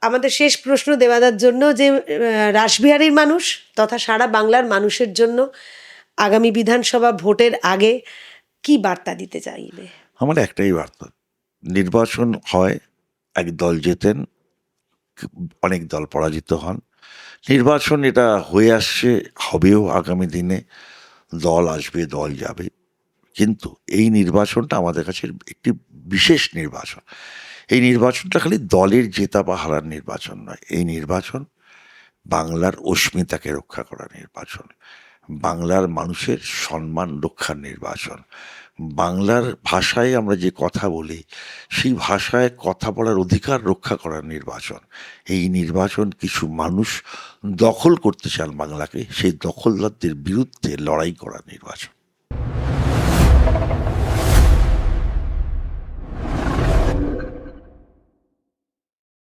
আমাদের শেষ প্রশ্ন দেওয়ার জন্য যে রাসবিহারীর মানুষ তথা সারা বাংলার মানুষের জন্য আগামী বিধানসভা ভোটের আগে কি বার্তা দিতে চাইবে? আমার একটাই বার্তা, নির্বাচন হয়, এক দল জেতেন, অনেক দল পরাজিত হন। নির্বাচন এটা হয়ে আসছে, হবেও আগামী দিনে, দল আসবে দল যাবে, কিন্তু এই নির্বাচনটা আমাদের কাছে একটি বিশেষ নির্বাচন। এই নির্বাচনটা খালি দলের জেতা বা হারার নির্বাচন নয়, এই নির্বাচন বাংলার অস্মিতাকে রক্ষা করার নির্বাচন, বাংলার মানুষের সম্মান রক্ষার নির্বাচন, বাংলার ভাষায় আমরা যে কথা বলি সেই ভাষায় কথা বলার অধিকার রক্ষা করার নির্বাচন। এই নির্বাচন কিছু মানুষ দখল করতে চান বাংলাকে, সেই দখলদারদের বিরুদ্ধে লড়াই করার নির্বাচন।